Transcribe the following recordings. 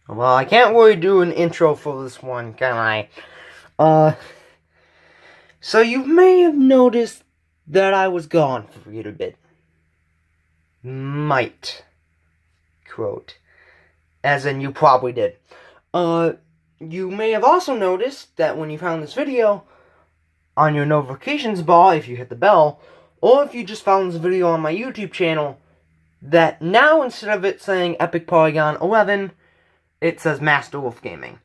Well, I can't really do an intro for this one, can I? So you may have noticed that I was gone for a little bit. Might. Quote. As in, you probably did. You may have also noticed that when you found this video, on your notifications bar, if you hit the bell, or if you just found this video on my YouTube channel, that now instead of it saying Epic Polygon 11, it says Master Wolf Gaming.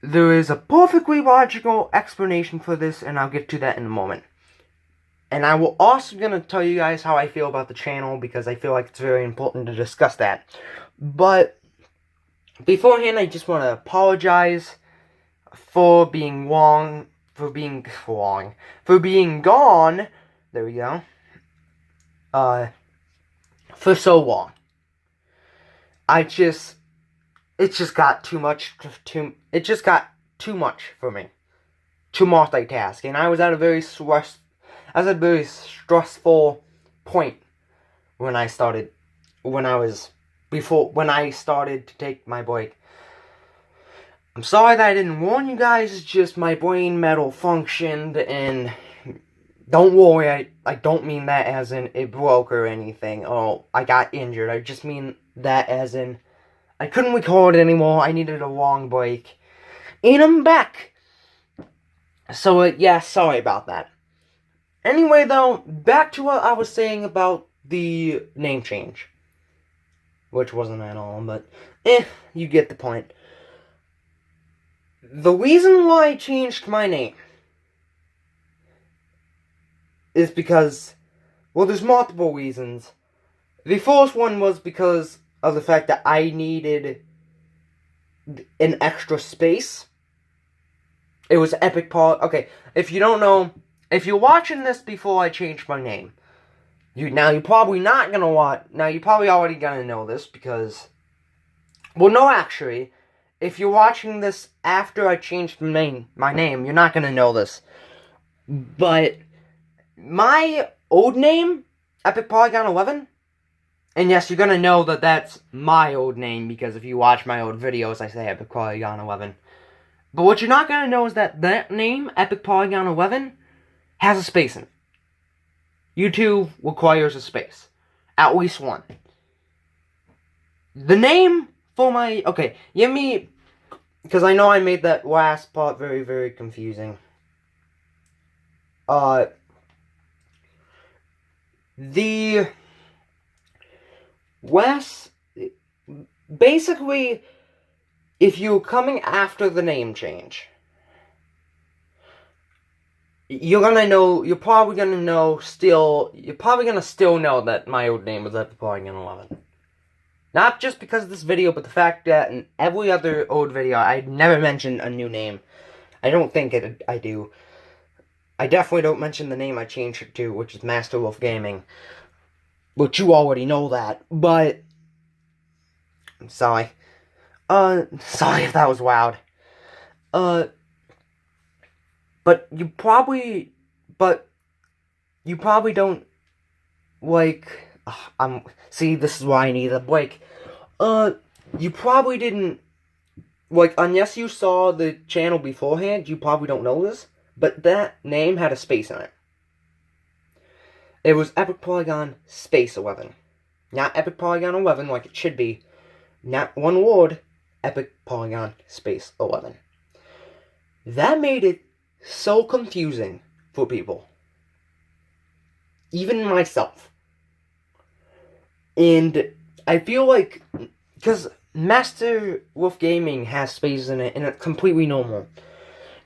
There is a perfectly logical explanation for this, and I'll get to that in a moment. And I will also gonna tell you guys how I feel about the channel, because I feel like it's very important to discuss that. But beforehand, I just want to apologize for being gone. There we go. For so long. It just got too much for me to multitask, and I was at a very stressful point when I started to take my break. I'm sorry that I didn't warn you guys. It's just my brain malfunctioned, and don't worry, I don't mean that as in it broke or anything. Oh, I got injured. I just mean that as in I couldn't record anymore. I needed a long break. And I'm back. So, yeah, sorry about that. Anyway, though, back to what I was saying about the name change. Which wasn't at all, but, you get the point. The reason why I changed my name is because, well, there's multiple reasons. The first one was because of the fact that I needed an extra space. It was okay, if you don't know, if you're watching this before I changed my name, you're probably already gonna know this because, well, no, actually, if you're watching this after I changed my name, you're not gonna know this. But my old name, Epic Polygon 11, and yes, you're gonna know that that's my old name because if you watch my old videos, I say Epic Polygon 11. But what you're not gonna know is that name, Epic Polygon 11, has a space in it. YouTube requires a space. At least one. The name for my... Okay, because I know I made that last part very, very confusing. Basically, if you're coming after the name change, you're probably gonna still know that my old name was Epic Polygon 11. Not just because of this video, but the fact that in every other old video, I never mentioned a new name. I don't think I do. I definitely don't mention the name I changed it to, which is Master Wolf Gaming. But you already know that, but... I'm sorry. Sorry if that was loud. But you probably don't, like... see, this is why I need a break. You probably didn't... Like, unless you saw the channel beforehand, you probably don't know this. But that name had a space in it. It was Epic Polygon Space 11. Not Epic Polygon 11 like it should be. Not one word. Epic Polygon Space 11. That made it so confusing for people. Even myself. And I feel like... Because Master Wolf Gaming has spaces in it, and it's completely normal.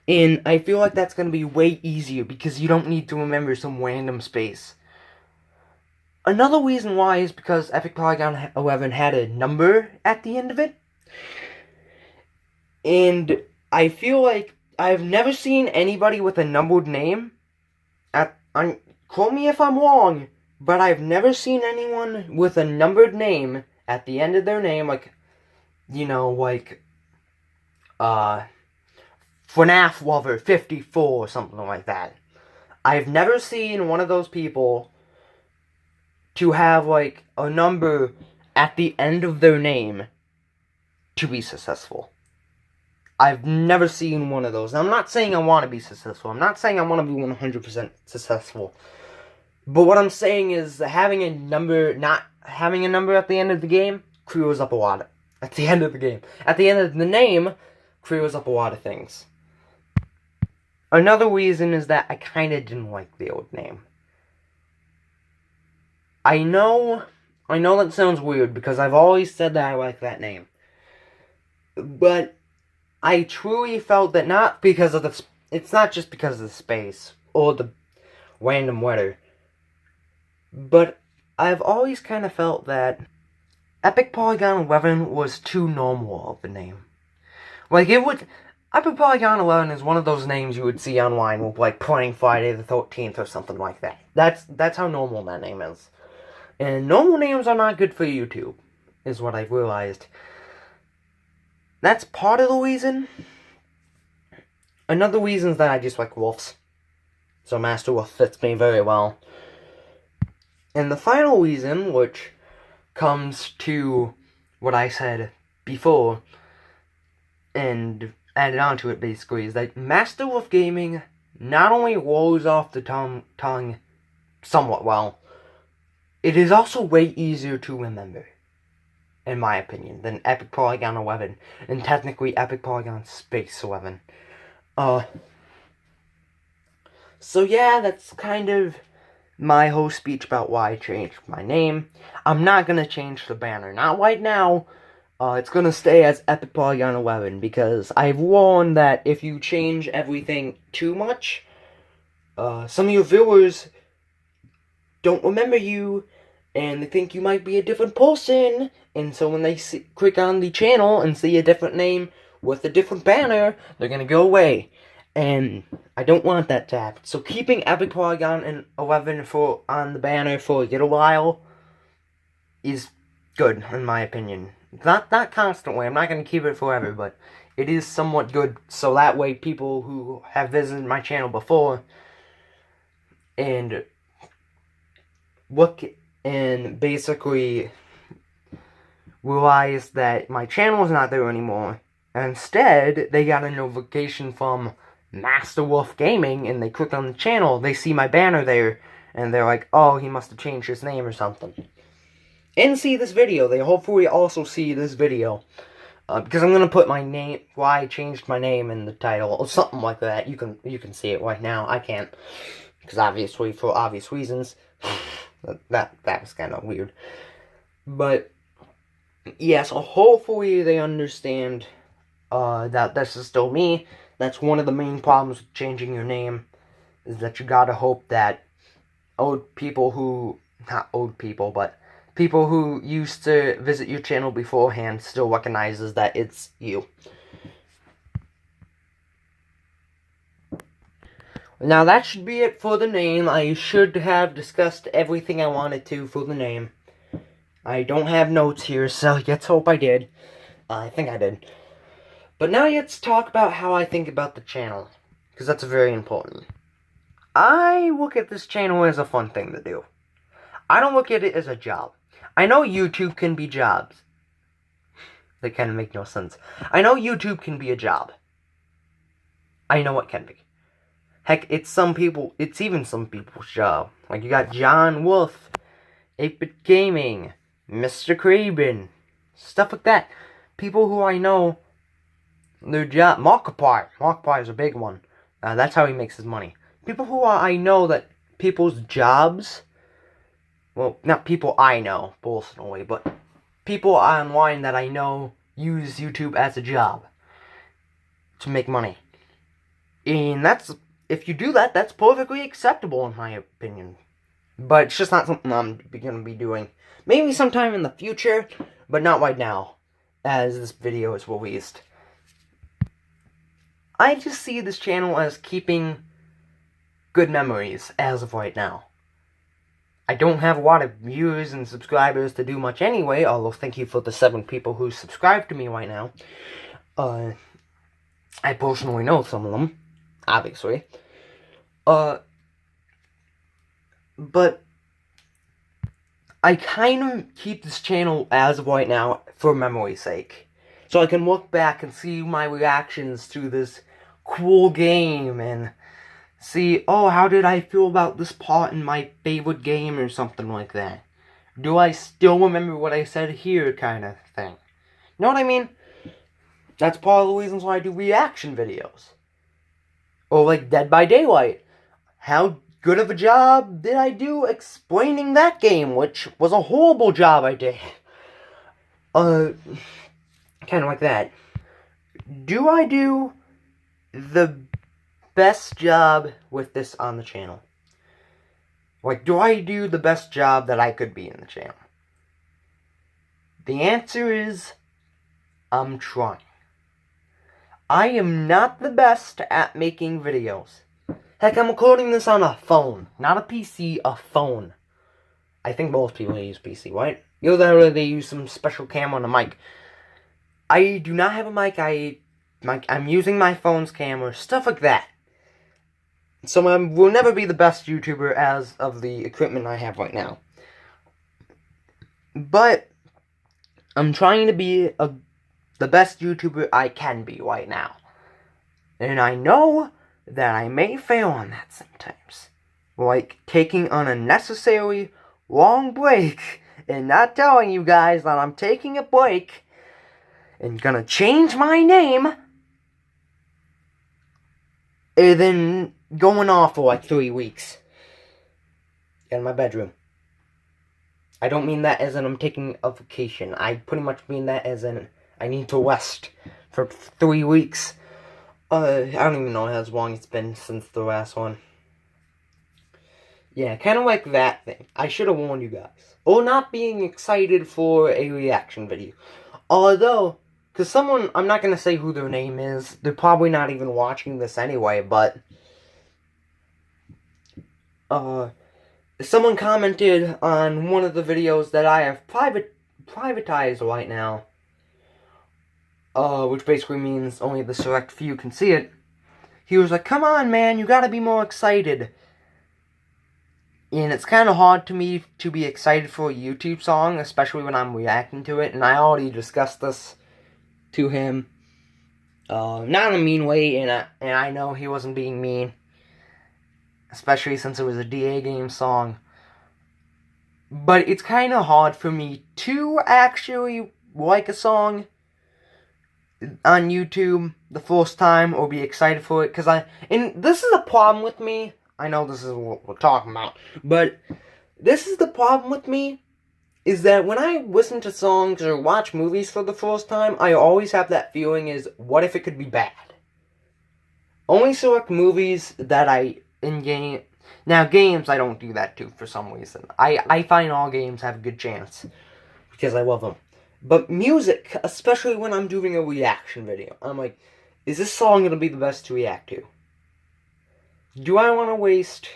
And I feel like that's going to be way easier because you don't need to remember some random space. Another reason why is because Epic Polygon 11 had a number at the end of it. And I feel like I've never seen anybody with a numbered name. Quote me if I'm wrong, but I've never seen anyone with a numbered name at the end of their name, like, FNAF Lover 54 or something like that. I've never seen one of those people to have, like, a number at the end of their name to be successful. I've never seen one of those. Now, I'm not saying I want to be successful. I'm not saying I want to be 100% successful. But what I'm saying is that having a number, not having a number at the end of the game, clears up a lot. At the end of the game. At the end of the name, clears up a lot of things. Another reason is that I kind of didn't like the old name. I know that sounds weird because I've always said that I like that name. But I truly felt that not because of the... It's not just because of the space or the random weather. But I've always kind of felt that Epic Polygon 11 was too normal of a name. Like, it would... Epic Polygon 11 is one of those names you would see online with, like, playing Friday the 13th or something like that. That's how normal that name is. And normal names are not good for YouTube, is what I've realized. That's part of the reason. Another reason is that I just like wolves. So Master Wolf fits me very well. And the final reason, which comes to what I said before, and added on to it basically, is that Master Wolf Gaming not only rolls off the tongue somewhat well, it is also way easier to remember, in my opinion, than Epic Polygon 11, and technically Epic Polygon Space 11. So yeah, that's kind of my whole speech about why I changed my name. I'm not gonna change the banner, not right now. It's gonna stay as Epic Polygon 11, because I've warned that if you change everything too much, some of your viewers don't remember you, and they think you might be a different person, and so when they click on the channel and see a different name with a different banner, they're gonna go away. And I don't want that to happen. So keeping Epic Polygon 11 on the banner for a little while is good, in my opinion. Not constantly, I'm not going to keep it forever, but it is somewhat good, so that way people who have visited my channel before and look and basically realize that my channel is not there anymore, and instead they got a notification from Master Wolf Gaming, and they click on the channel, they see my banner there, and they're like, oh, he must have changed his name or something. And see this video. They hopefully also see this video. Because I'm going to put my name, why I changed my name in the title, or something like that. You can see it right now. I can't. Because obviously, for obvious reasons. that was kind of weird. But, yeah, so hopefully they understand that this is still me. That's one of the main problems with changing your name, is that you gotta hope that people who used to visit your channel beforehand still recognizes that it's you. Now that should be it for the name. I should have discussed everything I wanted to for the name. I don't have notes here, so let's hope I did. I think I did. But now let's talk about how I think about the channel, because that's very important. I look at this channel as a fun thing to do. I don't look at it as a job. I know YouTube can be jobs. They kind of make no sense. I know YouTube can be a job. I know it can be. Heck, it's even some people's job. Like, you got John Wolf, 8-Bit Gaming, Mr. Craven, stuff like that. People who I know, their job, Markiplier is a big one. That's how he makes his money. People who I know that people's jobs, well, not people I know personally, but people online that I know use YouTube as a job to make money. And if you do that, that's perfectly acceptable in my opinion. But it's just not something I'm going to be doing. Maybe sometime in the future, but not right now, as this video is released. I just see this channel as keeping good memories as of right now. I don't have a lot of viewers and subscribers to do much anyway, although thank you for the 7 people who subscribe to me right now. I personally know some of them, obviously. But I kind of keep this channel as of right now for memory's sake. so I can look back and see my reactions to this cool game and see, oh, how did I feel about this part in my favorite game or something like that. Do I still remember what I said here kind of thing? You know what I mean? That's part of the reasons why I do reaction videos. Or like Dead by Daylight. How good of a job did I do explaining that game, which was a horrible job I did. Kind of like that. Do I do the best job with this on the channel? Like, do I do the best job that I could be in the channel? The answer is, I'm trying. I am not the best at making videos. Heck, I'm recording this on a phone. Not a PC, a phone. I think most people use PC, right? Either they use some special camera on a mic. I do not have a mic. I'm using my phone's camera, stuff like that. So I will never be the best YouTuber as of the equipment I have right now. But I'm trying to be the best YouTuber I can be right now. And I know that I may fail on that sometimes. Like taking an unnecessary long break and not telling you guys that I'm taking a break and gonna change my name and then going off for like 3 weeks in my bedroom. I don't mean that as in I'm taking a vacation. I pretty much mean that as in I need to rest for 3 weeks. I don't even know how long it's been since the last one. Yeah, kind of like that thing. I should have warned you guys. Or not being excited for a reaction video. Although, because someone, I'm not going to say who their name is. They're probably not even watching this anyway, but someone commented on one of the videos that I have privatized right now. Which basically means only the select few can see it. He was like, come on, man, you gotta be more excited. And it's kind of hard to me to be excited for a YouTube song, especially when I'm reacting to it. And I already discussed this to him. Not in a mean way, and I know he wasn't being mean. Especially since it was a DA game song. But it's kind of hard for me to actually like a song on YouTube the first time or be excited for it, and this is a problem with me. I know this is what we're talking about, but this is the problem with me, is that when I listen to songs or watch movies for the first time, I always have that feeling is, what if it could be bad? Only select movies that now games I don't do that to for some reason. I find all games have a good chance, because I love them. But music, especially when I'm doing a reaction video, I'm like, is this song going to be the best to react to? Do I want to waste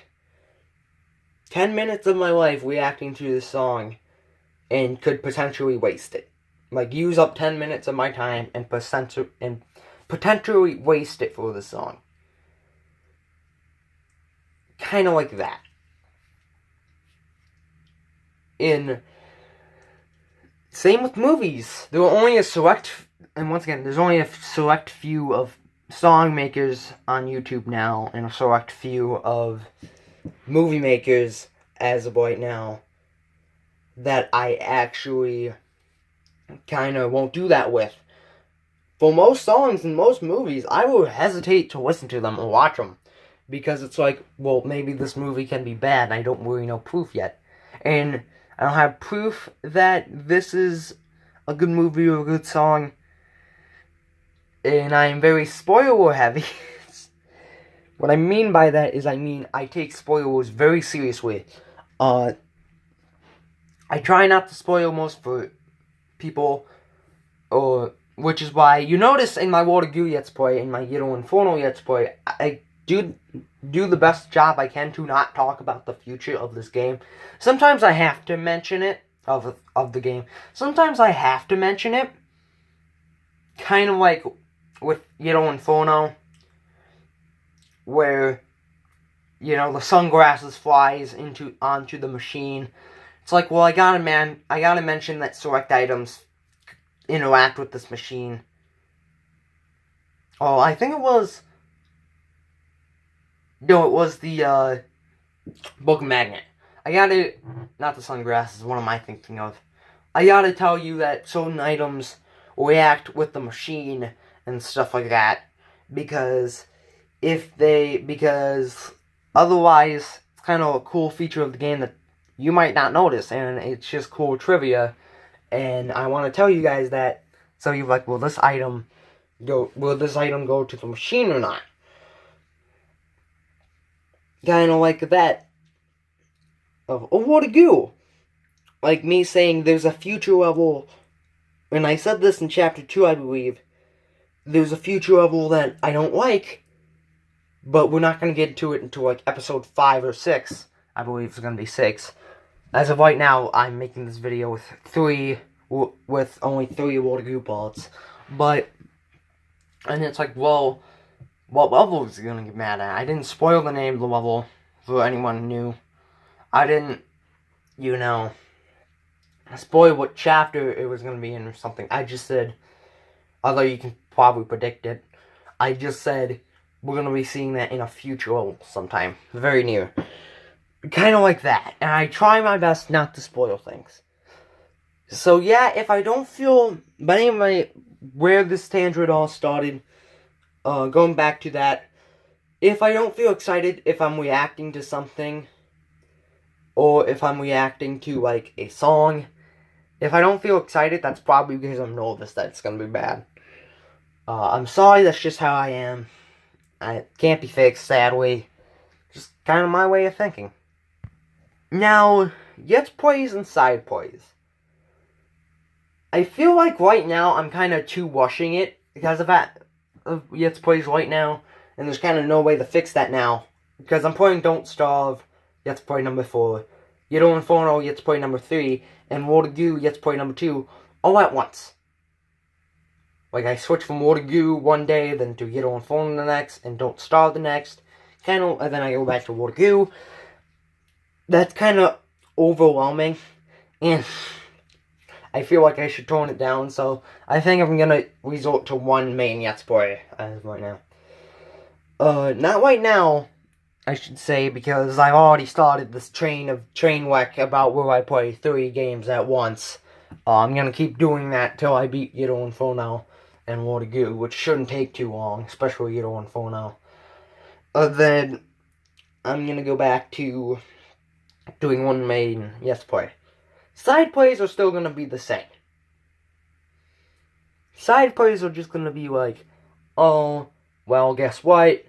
10 minutes of my life reacting to this song and could potentially waste it? Like, use up 10 minutes of my time and potentially waste it for the song. Kind of like that. Same with movies. There are only a select, and once again, there's only a select few of song makers on YouTube now, and a select few of movie makers as of right now that I actually kind of won't do that with. For most songs and most movies, I will hesitate to listen to them or watch them, because it's like, well, maybe this movie can be bad, and I don't really know proof yet. And I don't have proof that this is a good movie or a good song. And I am very spoiler heavy. What I mean by that is, I take spoilers very seriously. I try not to spoil most for people, which is why you notice in my Water Goo Let's Play, in my Ghetto Inferno Let's Play, I do the best job I can to not talk about the future of this game. Sometimes I have to mention it, of the game. Sometimes I have to mention it, kind of like with Ghetto Inferno, where, you know, the sunglasses flies onto the machine. It's like, well, I gotta mention that select items interact with this machine. Oh, I think it was... No, it was the, book magnet. I gotta... Not the sunglasses, what am I thinking of? I gotta tell you that certain items react with the machine and stuff like that. Because otherwise, it's kind of a cool feature of the game that you might not notice, and it's just cool trivia. And I want to tell you guys that, so you're like, will this item go to the machine or not? Kind of like that of what a goo. Like me saying there's a future level, and I said this in chapter 2, I believe. There's a future level that I don't like, but we're not going to get to it until like episode 5 or 6. I believe it's going to be 6. As of right now, I'm making this video with only 3 water goo bullets. And it's like, well, what level is he going to get mad at? I didn't spoil the name of the level for anyone who knew. I didn't, spoil what chapter it was going to be in or something. I just said, although you can probably predict it, I just said we're going to be seeing that in a future level sometime. Very near. Kind of like that. And I try my best not to spoil things. So yeah, if I don't feel... But anyway, where this tangent all started, going back to that, if I don't feel excited if I'm reacting to something, or if I'm reacting to, like, a song, if I don't feel excited, that's probably because I'm nervous that it's going to be bad. I'm sorry, that's just how I am. It can't be fixed, sadly. Just kind of my way of thinking. Now, Let's Plays and Side Plays. I feel like right now I'm kind of too rushing it because of that. Let's Plays right now, and there's kind of no way to fix that now. Because I'm playing Don't Starve, Let's Play number 4, Yellow Inferno, Let's Play number 3, and Water Goo, Let's Play number 2, all at once. Like, I switch from Water Goo one day, then to Yellow Inferno the next, and Don't Starve the next, and then I go back to Water Goo. That's kind of overwhelming, and I feel like I should tone it down, so I think I'm gonna resort to one main Let's Play as of right now. Not right now, I should say, because I've already started this train wreck about where I play 3 games at once. I'm gonna keep doing that till I beat Yellow Inferno and Water Goo, which shouldn't take too long, especially Yellow Inferno. Then I'm gonna go back to doing one main Let's Play. Side plays are still gonna be the same. Side plays are just gonna be like, oh, well, guess what?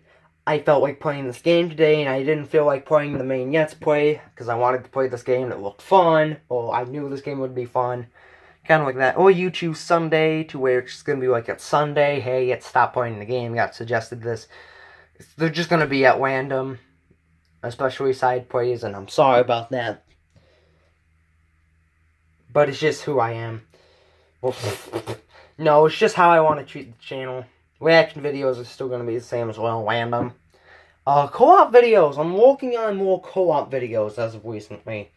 I felt like playing this game today, and I didn't feel like playing the main Let's Play, because I wanted to play this game that looked fun, or I knew this game would be fun. Kind of like that. Or you choose Sunday, to where it's just gonna be like, it's Sunday, hey, let's stop playing the game, got suggested this. They're just gonna be at random, especially side plays, and I'm sorry about that. But it's just who I am. Well, no, it's just how I want to treat the channel. Reaction videos are still going to be the same as well, random. Co-op videos. I'm working on more co-op videos as of recently.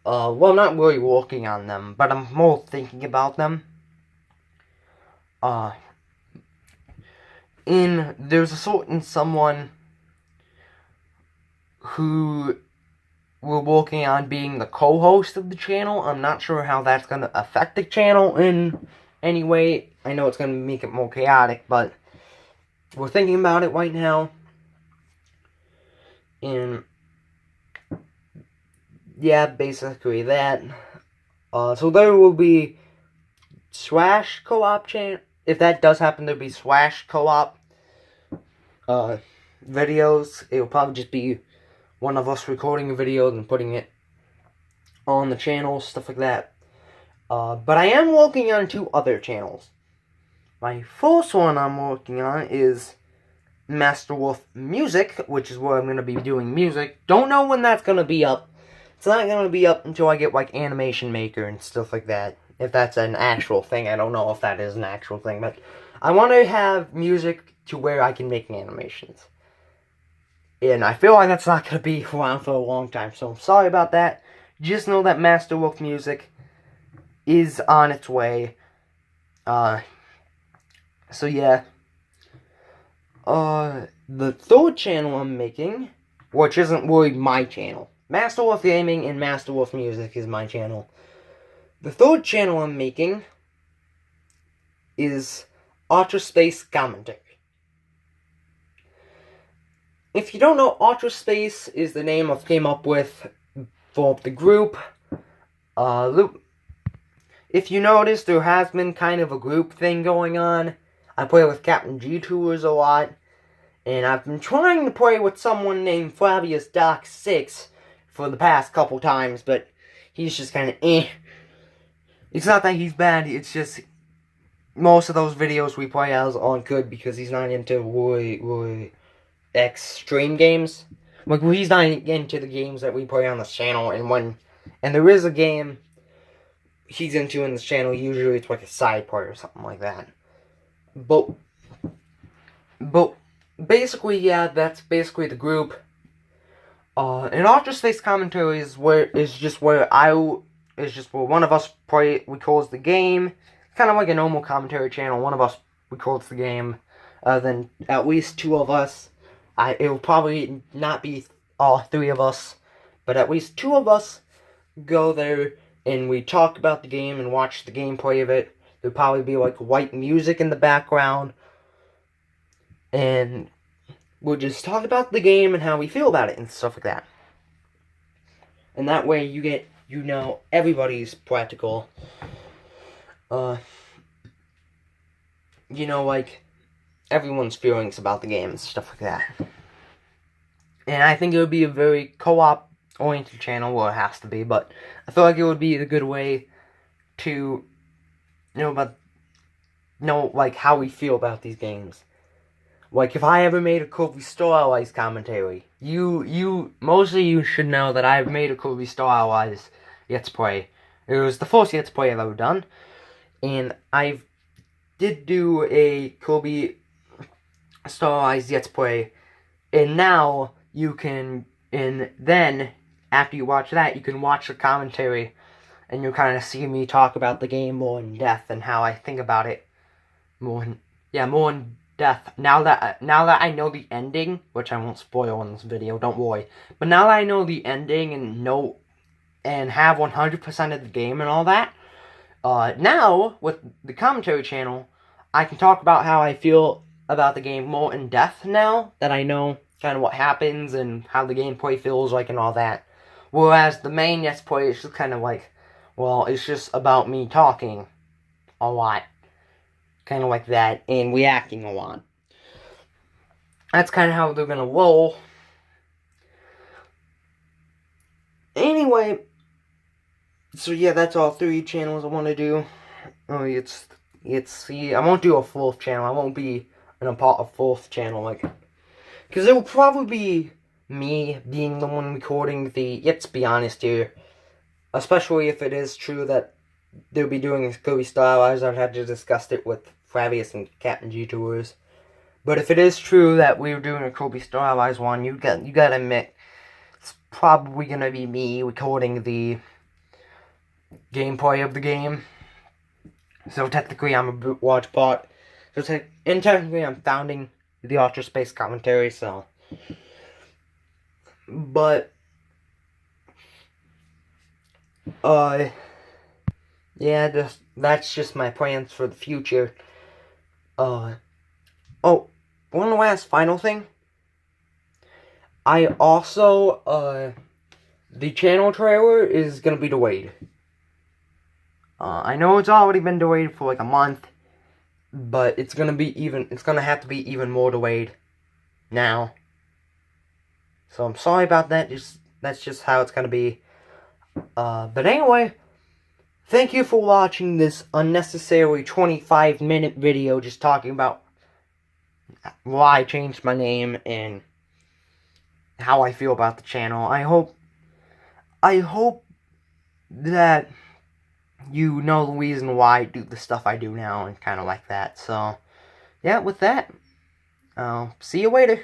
Well, I'm not really working on them, but I'm more thinking about them. There's a certain someone who we're working on being the co-host of the channel. I'm not sure how that's going to affect the channel in any way. I know it's going to make it more chaotic, but we're thinking about it right now. And yeah, basically that. So there will be slash co-op channel. If that does happen, there'll be slash co-op videos. It'll probably just be one of us recording a video and putting it on the channel, stuff like that. But I am working on 2 other channels. My first one I'm working on is Master Wolf Music, which is where I'm going to be doing music. Don't know when that's going to be up. It's not going to be up until I get, like, Animation Maker and stuff like that. If that's an actual thing. I don't know if that is an actual thing. But I want to have music to where I can make animations. And I feel like that's not going to be around for a long time. So I'm sorry about that. Just know that Master Wolf Music is on its way. So yeah. The third channel I'm making, which isn't really my channel. Master Wolf Gaming and Master Wolf Music is my channel. The third channel I'm making is Ultra Space Commentary. If you don't know, Ultra Space is the name I've came up with for the group. If you notice, there has been kind of a group thing going on. I play with Captain G2ers a lot. And I've been trying to play with someone named Flavius Doc 6 for the past couple times, but he's just kind of eh. It's not that he's bad, it's just most of those videos we play as aren't good because he's not into really extreme games. Like, he's not into the games that we play on this channel, and there is a game he's into in this channel, usually it's like a side part or something like that. But basically, yeah, that's basically the group. And Ultra Space Commentary is where one of us records the game. Kind of like a normal commentary channel. One of us records the game. Then at least two of us. It will probably not be all three of us, but at least two of us go there and we talk about the game and watch the gameplay of it. There'll probably be like white music in the background. And we'll just talk about the game and how we feel about it and stuff like that. And that way you know everybody's practical. Like everyone's feelings about the game and stuff like that. And I think it would be a very co-op oriented channel. Well, it has to be, but I feel like it would be a good way to like how we feel about these games. Like, if I ever made a Kirby Star Allies commentary, most of you should know that I've made a Kirby Star Allies Let's Play. It was the first Let's Play I've ever done, and I did do a Kirby Star Allies Let's Play, and now then, after you watch that, you can watch the commentary, and you'll kind of see me talk about the game more in depth, and how I think about it more in depth. Now that I know the ending, which I won't spoil in this video, don't worry. But now that I know the ending and have 100% of the game and all that, now with the commentary channel, I can talk about how I feel about the game more in depth now that I know kind of what happens and how the gameplay feels like and all that. Whereas the main Let's Play is just kind of like, well, it's just about me talking a lot. Kind of like that, and reacting a lot. That's kind of how they're gonna roll. Anyway, so yeah, that's all three channels I want to do. Oh, I won't do a fourth channel. I won't be a fourth channel, like, because it will probably be me being the one recording the. Let's be honest here, especially if it is true that they'll be doing Kirby Star Allies. I've had to discuss it with Flavius and Captain G2ers. But if it is true that we're doing a Kirby Star Allies one, you gotta admit, it's probably gonna be me recording the gameplay of the game. So technically I'm a large part. And technically I'm founding the Ultra Space Commentary, so. But, yeah, that's just my plans for the future. One last final thing. I also, the channel trailer is gonna be delayed. I know it's already been delayed for like a month, but it's gonna have to be even more delayed now. So I'm sorry about that, that's just how it's gonna be. But anyway, thank you for watching this unnecessary 25-minute video just talking about why I changed my name and how I feel about the channel. I hope that you know the reason why I do the stuff I do now and kind of like that. So, yeah, with that, I'll see you later.